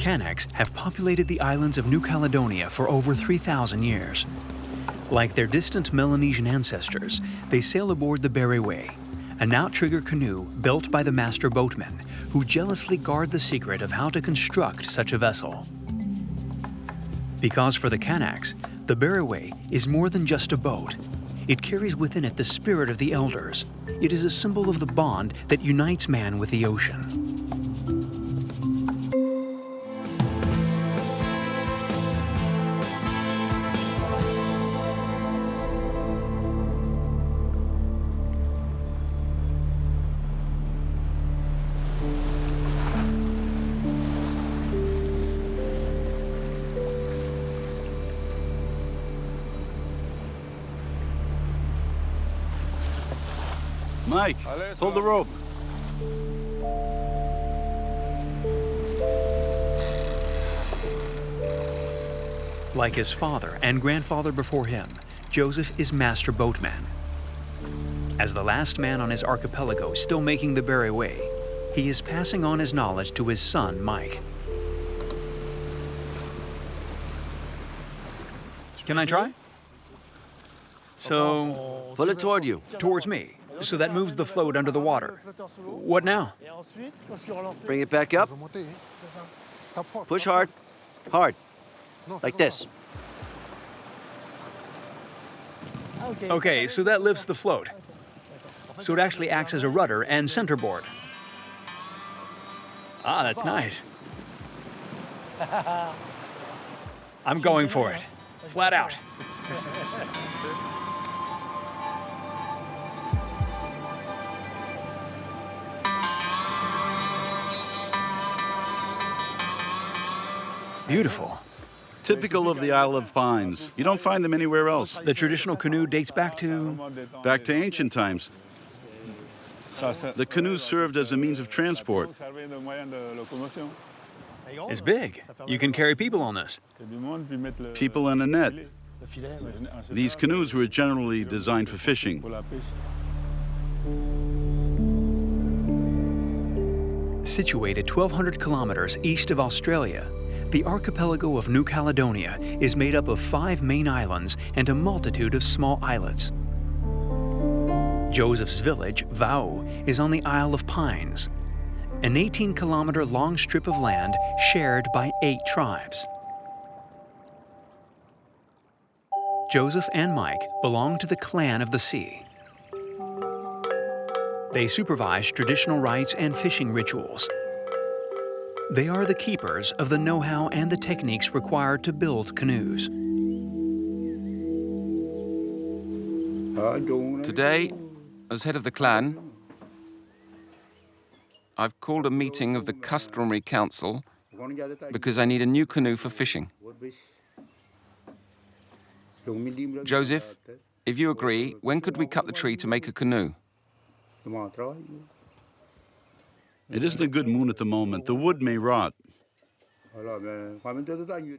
Kanaks have populated the islands of New Caledonia for over 3,000 years. Like their distant Melanesian ancestors, they sail aboard the Bereway, an outrigger canoe built by the master boatmen, who jealously guard the secret of how to construct such a vessel. Because for the Kanaks, the Bereway is more than just a boat. It carries within it the spirit of the elders. It is a symbol of the bond that unites man with the ocean. Mike, hold the rope. Like his father and grandfather before him, Joseph is master boatman. As the last man on his archipelago still making the Bereway, he is passing on his knowledge to his son, Mike. Can I try? So, Pull it toward you. towards me. So that moves the float under the water. What now? Bring it back up. Push hard. Hard. Like this. Okay, so that lifts the float. So it actually acts as a rudder and centerboard. Ah, that's nice. I'm going for it. Flat out. Beautiful. Typical of the Isle of Pines. You don't find them anywhere else. The traditional canoe dates back to... Back to ancient times. The canoe served as a means of transport. It's big. You can carry people on this. People in a net. These canoes were generally designed for fishing. Situated 1,200 kilometers east of Australia, the archipelago of New Caledonia is made up of 5 main islands and a multitude of small islets. Joseph's village, Vau, is on the Isle of Pines, an 18-kilometer long strip of land shared by 8 tribes. Joseph and Mike belong to the Clan of the Sea. They supervise traditional rites and fishing rituals. They are the keepers of the know-how and the techniques required to build canoes. Today, as head of the clan, I've called a meeting of the Customary Council because I need a new canoe for fishing. Joseph, if you agree, when could we cut the tree to make a canoe? It isn't a good moon at the moment. The wood may rot.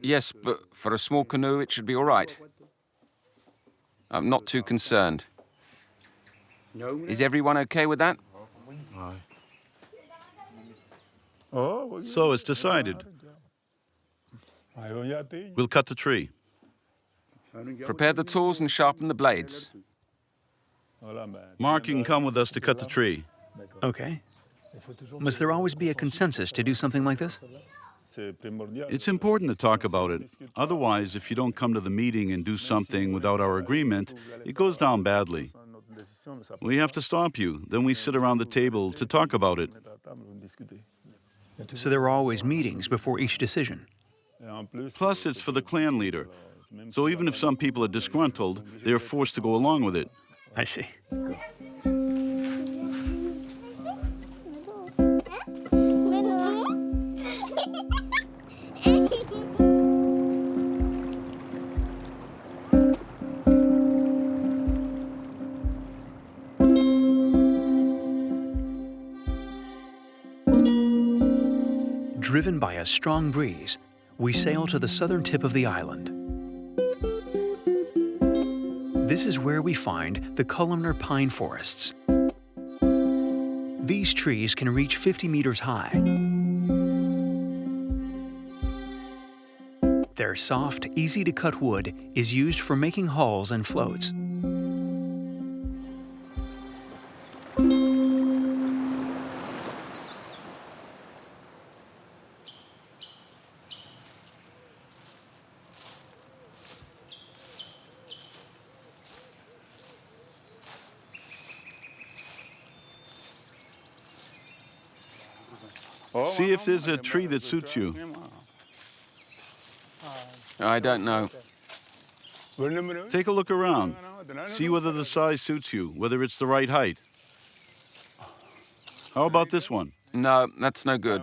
Yes, but for a small canoe, it should be all right. I'm not too concerned. Is everyone okay with that? So it's decided. We'll cut the tree. Prepare the tools and sharpen the blades. Mark, you can come with us to cut the tree. Okay. Must there always be a consensus to do something like this? It's important to talk about it. Otherwise, if you don't come to the meeting and do something without our agreement, it goes down badly. We have to stop you. Then we sit around the table to talk about it. So there are always meetings before each decision. Plus, it's for the clan leader. So even if some people are disgruntled, they are forced to go along with it. I see. Driven by a strong breeze, we sail to the southern tip of the island. This is where we find the columnar pine forests. These trees can reach 50 meters high. Their soft, easy-to-cut wood is used for making hulls and floats. See if there's a tree that suits you. I don't know. Take a look around. See whether the size suits you, whether it's the right height. How about this one? No, that's no good.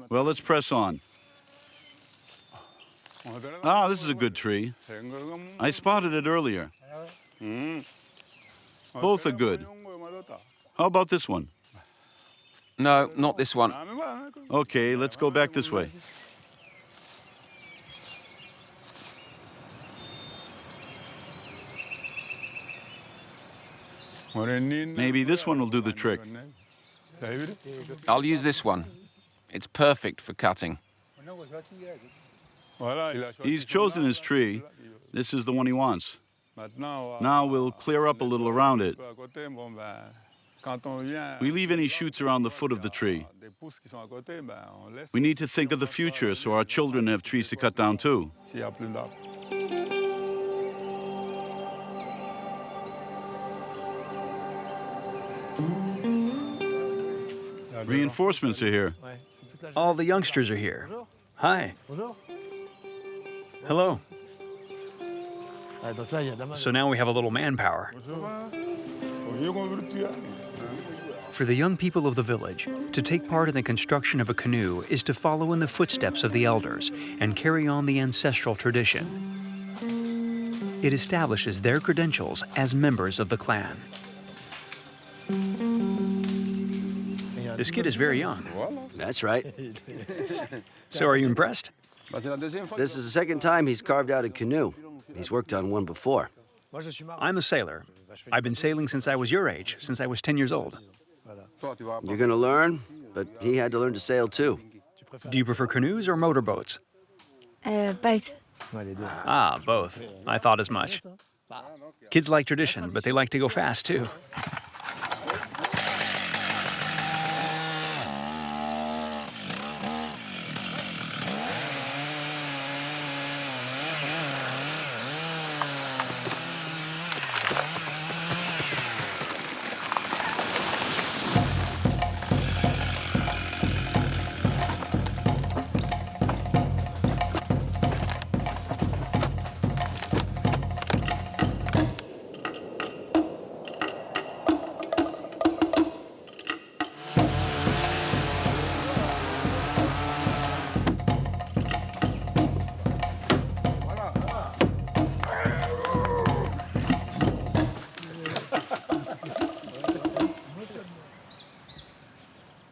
Well, let's press on. Ah, this is a good tree. I spotted it earlier. Both are good. How about this one? No, not this one. Okay, let's go back this way. Maybe this one will do the trick. I'll use this one. It's perfect for cutting. He's chosen his tree. This is the one he wants. Now we'll clear up a little around it. We leave any shoots around the foot of the tree. We need to think of the future so our children have trees to cut down too. Reinforcements are here. All the youngsters are here. Hi. Hello. So now we have a little manpower. For the young people of the village, to take part in the construction of a canoe is to follow in the footsteps of the elders and carry on the ancestral tradition. It establishes their credentials as members of the clan. This kid is very young. That's right. So are you impressed? This is the second time he's carved out a canoe. He's worked on one before. I'm a sailor. I've been sailing since I was your age, since I was 10 years old. You're gonna learn, but he had to learn to sail too. Do you prefer canoes or motorboats? Both. Ah, both. I thought as much. Kids like tradition, but they like to go fast too.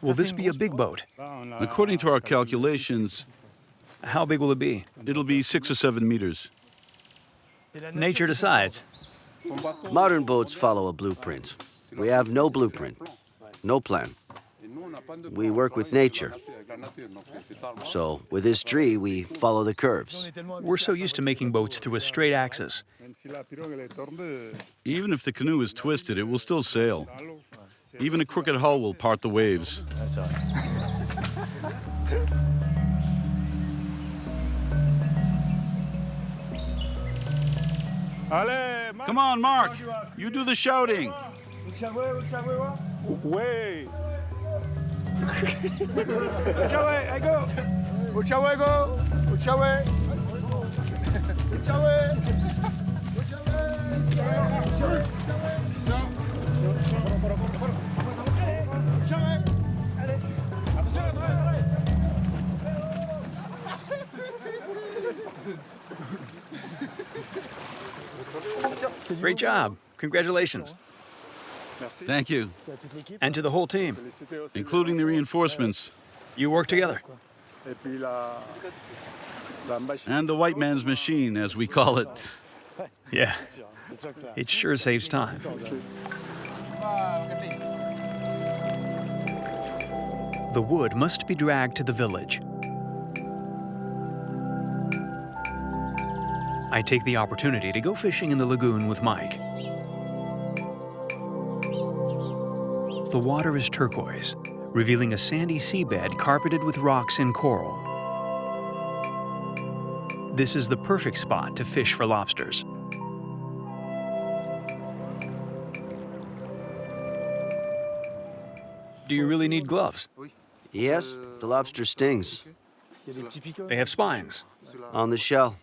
Will this be a big boat? According to our calculations, How big will it be? it'll be 6 or 7 meters. Nature decides. Modern boats follow a blueprint. We have no blueprint, no plan. We work with nature. So with this tree, we follow the curves. We're so used to making boats through a straight axis. Even if the canoe is twisted, it will still sail. Even a crooked hull will part the waves. Come on, Mark. You do the shouting. Great job. Congratulations. Thank you, And to the whole team. including the reinforcements You work together. and the white man's machine, as we call it. Yeah. It sure saves time. The wood must be dragged to the village. I take the opportunity to go fishing in the lagoon with Mike. The water is turquoise, revealing a sandy seabed carpeted with rocks and coral. This is the perfect spot to fish for lobsters. Do you really need gloves? Yes, the lobster stings. They have spines. On the shell.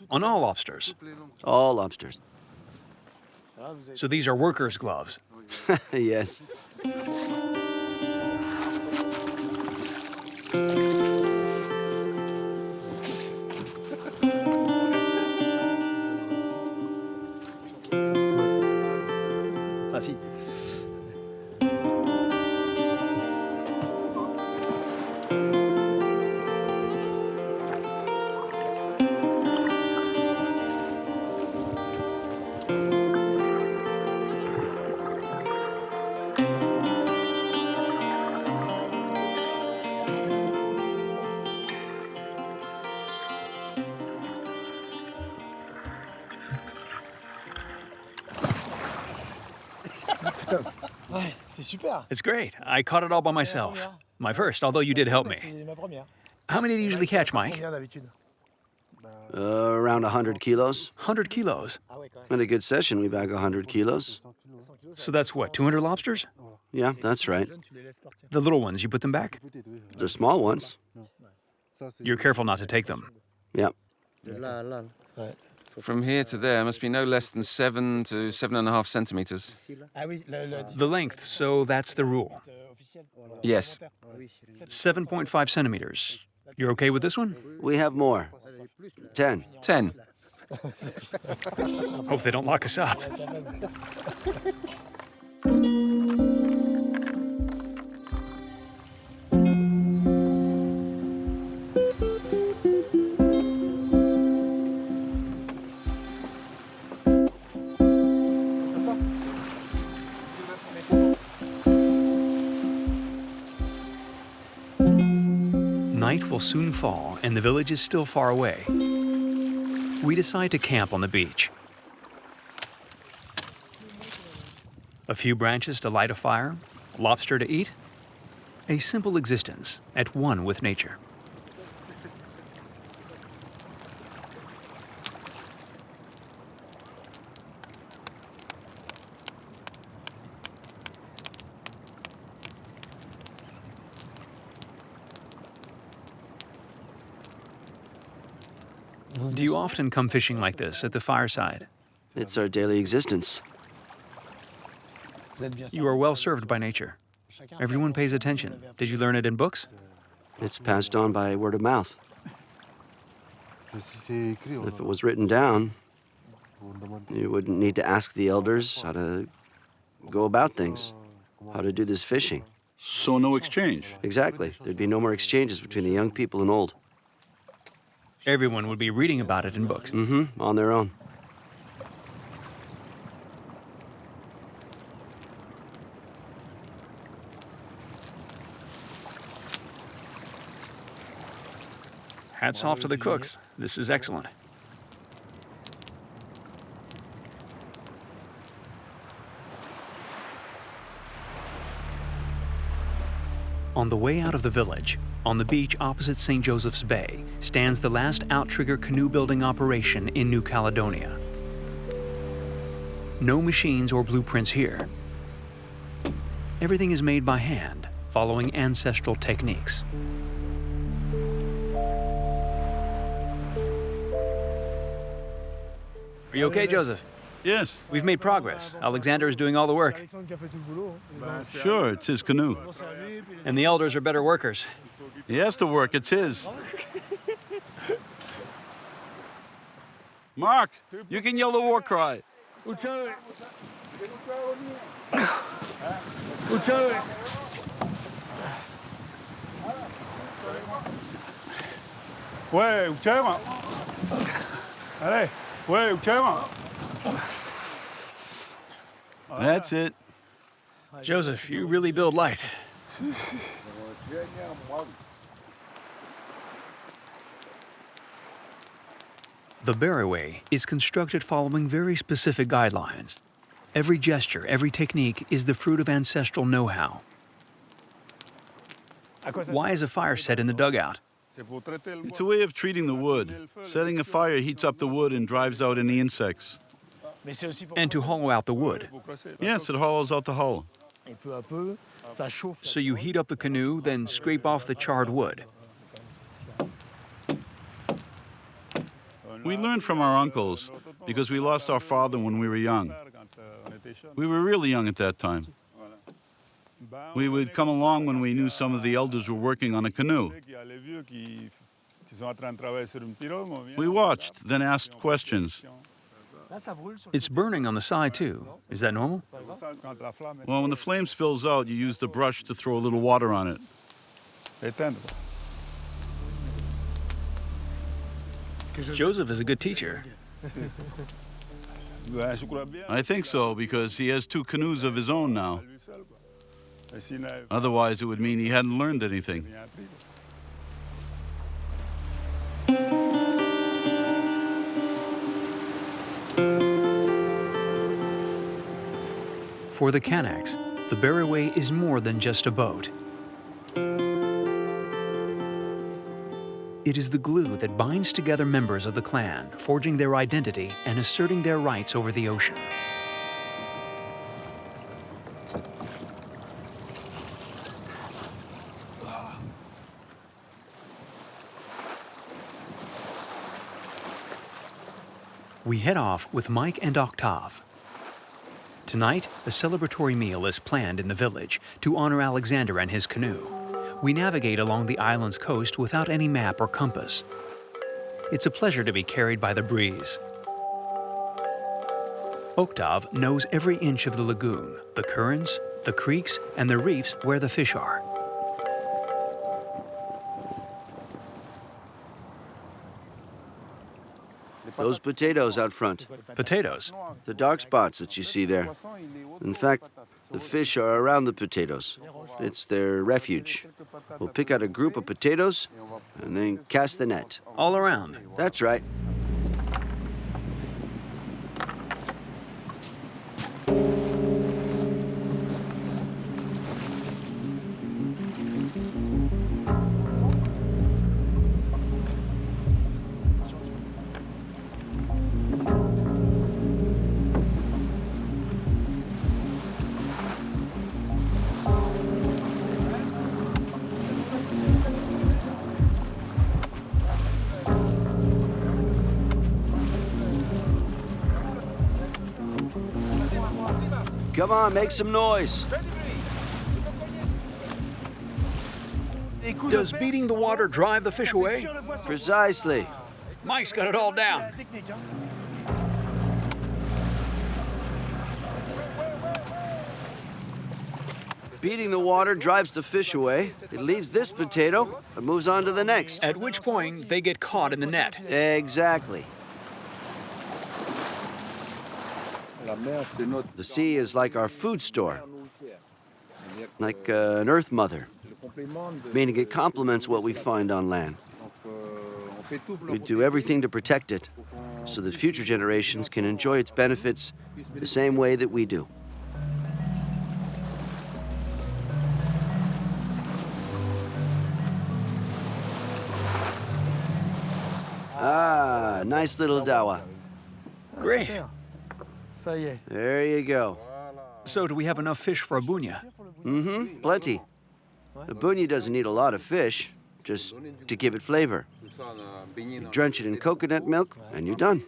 On all lobsters. All lobsters. So these are workers' gloves. Yes. It's great. I caught it all by myself. My first, although you did help me. How many do you usually catch, Mike? Around 100 kilos. 100 kilos. In a good session, we bag 100 kilos. So that's what, 200 lobsters? Yeah, that's right. The little ones, you put them back? The small ones. You're careful not to take them. Yeah. From here to there must be no less than 7 to 7.5 centimeters. The length, so that's the rule. Yes. 7.5 centimeters. You're okay with this one? We have more. 10. 10. Hope they don't lock us up. Night will soon fall, and the village is still far away. We decide to camp on the beach. A few branches to light a fire, lobster to eat. A simple existence at one with nature. Do you often come fishing like this at the fireside? It's our daily existence. You are well served by nature. Everyone pays attention. Did you learn it in books? It's passed on by word of mouth. If it was written down, you wouldn't need to ask the elders how to go about things, how to do this fishing. So no exchange. Exactly. There'd be no more exchanges between the young people and old. Everyone would be reading about it in books. Mm-hmm, on their own. Hats off to the cooks. This is excellent. On the way out of the village, on the beach opposite St. Joseph's Bay, stands the last outrigger canoe building operation in New Caledonia. No machines or blueprints here. Everything is made by hand, following ancestral techniques. Are you okay, Joseph? Yes. We've made progress. Alexander is doing all the work. Sure, it's his canoe. And the elders are better workers. He has to work, it's his. Mark, you can yell the war cry. Ouais, Ouchema. Allez, ouais, Ouchema. That's it. Joseph, you really build light. The Berryway is constructed following very specific guidelines. Every gesture, every technique is the fruit of ancestral know-how. Why is a fire set in the dugout? It's a way of treating the wood. Setting a fire heats up the wood and drives out any insects. And to hollow out the wood. Yes, it hollows out the hull. So you heat up the canoe, then scrape off the charred wood. We learned from our uncles because we lost our father when we were young. We were really young at that time. We would come along when we knew some of the elders were working on a canoe. We watched, then asked questions. It's burning on the side too. Is that normal? Well, when the flame spills out, you use the brush to throw a little water on it. Joseph is a good teacher. I think so, because he has 2 canoes of his own now. Otherwise, it would mean he hadn't learned anything. For the Kanaks, the Berryway is more than just a boat. It is the glue that binds together members of the clan, forging their identity and asserting their rights over the ocean. We head off with Mike and Octave. Tonight, a celebratory meal is planned in the village to honor Alexander and his canoe. We navigate along the island's coast without any map or compass. It's a pleasure to be carried by the breeze. Octave knows every inch of the lagoon, the currents, the creeks, and the reefs where the fish are. Those potatoes out front. Potatoes. The dark spots that you see there. In fact, the fish are around the potatoes. It's their refuge. We'll pick out a group of potatoes and then cast the net. All around. That's right. Come on, make some noise. Does beating the water drive the fish away? Precisely. Mike's got it all down. Beating the water drives the fish away. It leaves this potato and moves on to the next. At which point, they get caught in the net. Exactly. The sea is like our food store, like an earth mother, meaning it complements what we find on land. We do everything to protect it so that future generations can enjoy its benefits the same way that we do. Ah, nice little dawa. Great. There you go. So do we have enough fish for a bunya? Mm-hmm, plenty. The bunya doesn't need a lot of fish, just to give it flavor. You drench it in coconut milk, and you're done.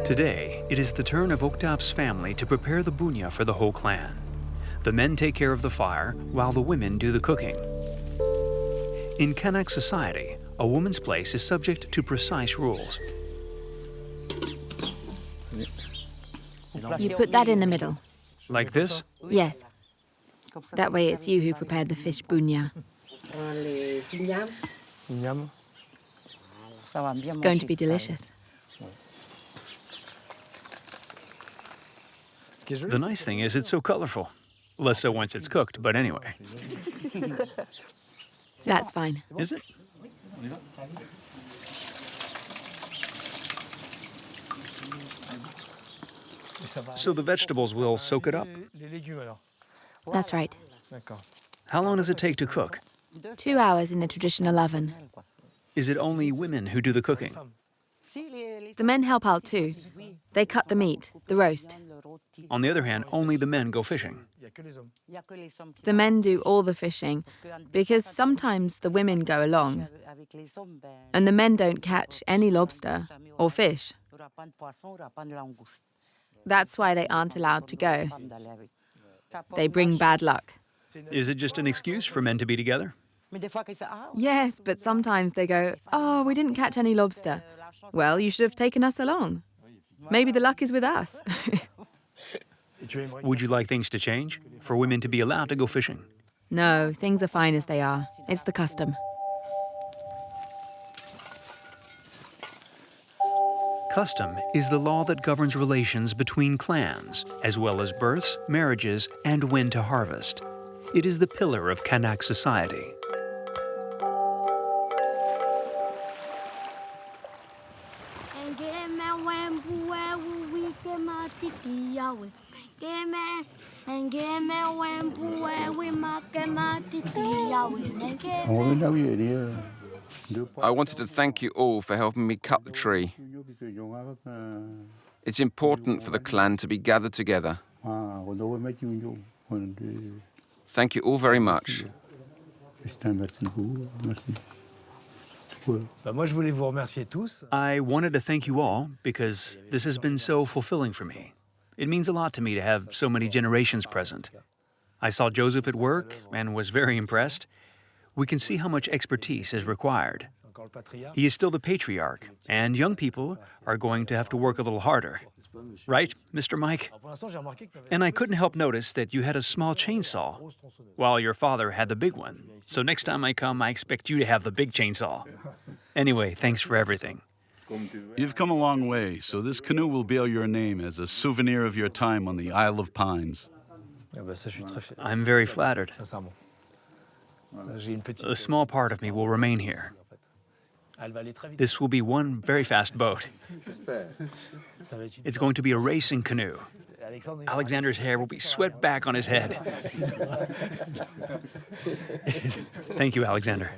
Today, it is the turn of Octave's family to prepare the bunya for the whole clan. The men take care of the fire, while the women do the cooking. In Kanak society, a woman's place is subject to precise rules. You put that in the middle. Like this? Yes. That way it's you who prepared the fish bunya. It's going to be delicious. The nice thing is it's so colorful. Less so once it's cooked, but anyway. That's fine. Is it? So the vegetables will soak it up? That's right. How long does it take to cook? 2 hours in a traditional oven. Is it only women who do the cooking? The men help out too. They cut the meat, the roast. On the other hand, only the men go fishing. The men do all the fishing because sometimes the women go along and the men don't catch any lobster or fish. That's why they aren't allowed to go. They bring bad luck. Is it just an excuse for men to be together? Yes, but sometimes they go, "Oh, we didn't catch any lobster." Well, you should have taken us along. Maybe the luck is with us. Would you like things to change? For women to be allowed to go fishing? No, things are fine as they are. It's the custom. Custom is the law that governs relations between clans, as well as births, marriages, and when to harvest. It is the pillar of Kanak society. I wanted to thank you all for helping me cut the tree. It's important for the clan to be gathered together. Thank you all very much. I wanted to thank you all because this has been so fulfilling for me. It means a lot to me to have so many generations present. I saw Joseph at work and was very impressed. We can see how much expertise is required. He is still the patriarch, and young people are going to have to work a little harder. Right, Mr. Mike? And I couldn't help notice that you had a small chainsaw, while your father had the big one. So next time I come, I expect you to have the big chainsaw. Anyway, thanks for everything. You've come a long way, so this canoe will bear your name as a souvenir of your time on the Isle of Pines. I'm very flattered. A small part of me will remain here. This will be one very fast boat. It's going to be a racing canoe. Alexander's hair will be swept back on his head. Thank you, Alexander.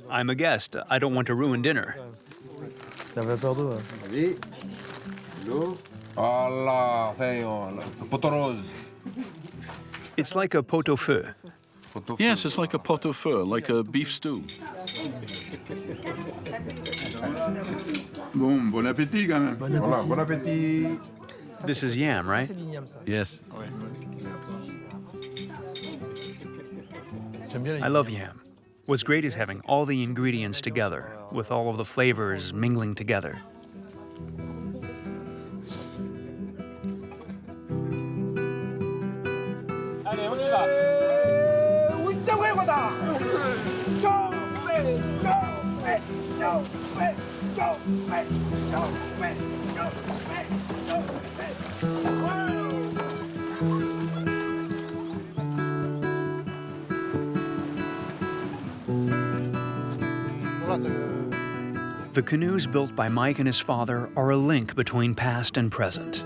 I'm a guest. I don't want to ruin dinner. It's like a pot-au-feu. Yes, it's like a pot-au-feu, like a beef stew. Bon appétit quand même. Voilà, bon appétit. This is yam, right? Yes. I love yam. What's great is having all the ingredients together, with all of the flavors mingling together. Allez, on y va. The canoes built by Mike and his father are a link between past and present,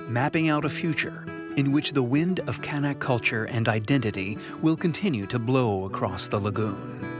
mapping out a future in which the wind of Kanak culture and identity will continue to blow across the lagoon.